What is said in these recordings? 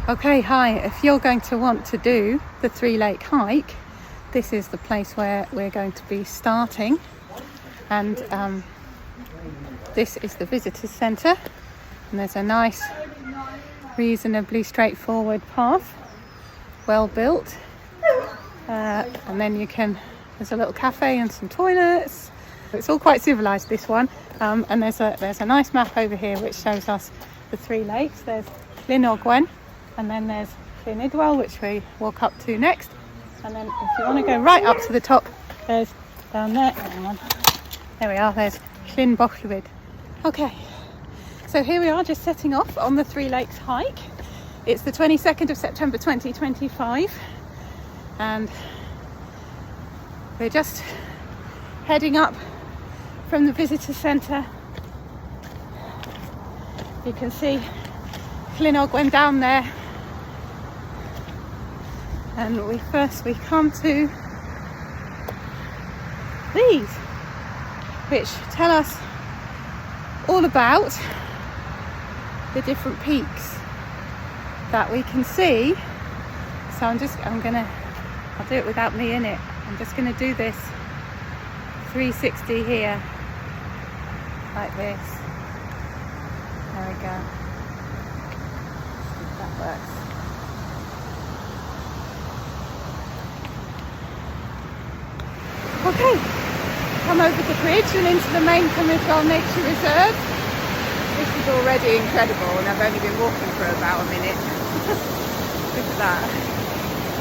Okay, hi. If you're going to want to do the 3-lake hike, this is the place where we're going to be starting. And this is the visitors centre. And there's a nice, reasonably straightforward path, well built. And then there's a little cafe and some toilets. It's all quite civilised, this one. And there's a nice map over here which shows us the 3 lakes. There's Llyn Ogwen, and then there's Llyn Idwal, which we walk up to next. And then if you want to go right up to the top, there's down there. Hang on. There we are. There's Llyn Bochlwyd. Okay, so here we are, just setting off on the 3 lakes hike. It's the 22nd of September 2025, and we're just heading up from the visitor centre. You can see Llyn Ogwen down there, and we come to these, which tell us all about the different peaks that we can see. So I'll do it without me in it. I'm just going to do this 360 here, like this. There we go. See if that works. Okay, come over the bridge and into the main Llyn Idwal Nature Reserve. This is already incredible, and I've only been walking for about a minute. Look at that.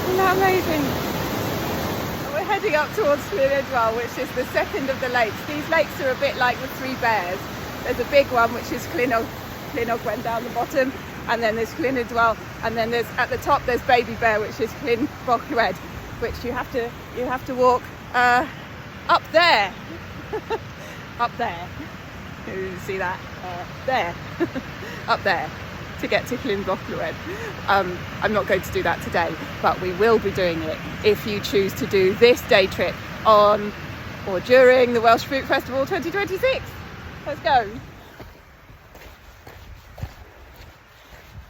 Isn't that amazing? We're heading up towards Llyn Idwal, which is the second of the lakes. These lakes are a bit like the 3 bears. There's a big one, which is Llyn Ogwen down the bottom, and then there's Llyn Idwal, and then there's at the top there's Baby Bear, which is Llyn Bochlwyd, which you have to walk up there. Up there. You see that? There. Up there to get to Llyn Bochlwyd. I'm not going to do that today, but we will be doing it if you choose to do this day trip on or during the Welsh Fruit Festival 2026. Let's go.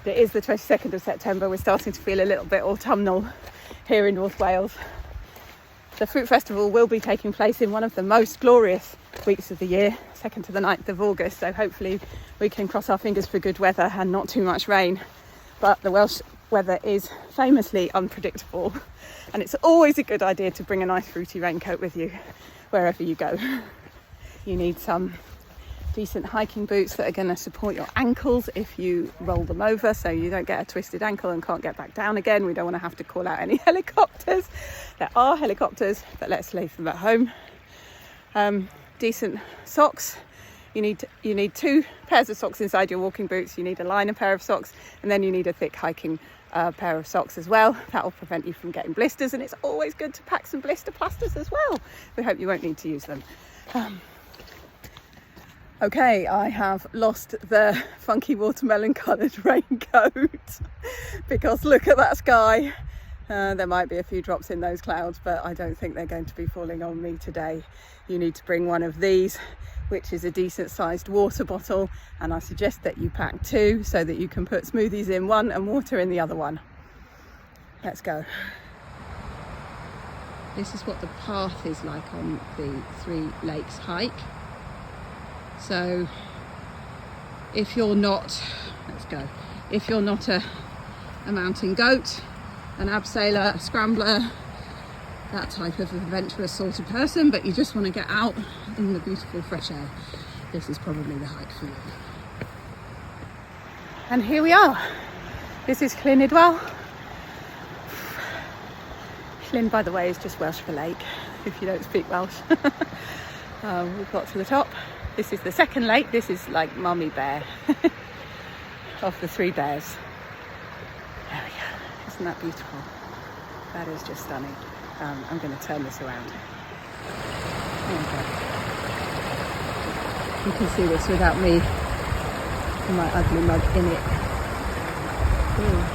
It is the 22nd of September. We're starting to feel a little bit autumnal here in North Wales. The Fruit Festival will be taking place in one of the most glorious weeks of the year, 2nd to the 9th of August. So hopefully we can cross our fingers for good weather and not too much rain. But the Welsh weather is famously unpredictable, and it's always a good idea to bring a nice fruity raincoat with you wherever you go. You need some decent hiking boots that are going to support your ankles if you roll them over, so you don't get a twisted ankle and can't get back down again. We don't want to have to call out any helicopters. There are helicopters, but let's leave them at home. Decent socks. You need 2 pairs of socks inside your walking boots. You need a liner pair of socks, and then you need a thick hiking pair of socks as well. That will prevent you from getting blisters, and it's always good to pack some blister plasters as well. We hope you won't need to use them. Okay, I have lost the funky watermelon coloured raincoat because look at that sky. There might be a few drops in those clouds, but I don't think they're going to be falling on me today. You need to bring one of these, which is a decent sized water bottle, and I suggest that you pack 2 so that you can put smoothies in one and water in the other one. Let's go. This is what the path is like on the 3 lakes hike. So if you're not a mountain goat, an abseiler, a scrambler, that type of adventurous sort of person, but you just want to get out in the beautiful fresh air, this is probably the hike for you. And here we are. This is Llyn Idwal. Llyn, by the way, is just Welsh for lake, if you don't speak Welsh. We've got to the top. This is the second lake. This is like Mummy Bear of the 3 bears. There we go. Isn't that beautiful? That is just stunning. I'm going to turn this around. There we go. You can see this without me and my ugly mug in it. Ooh.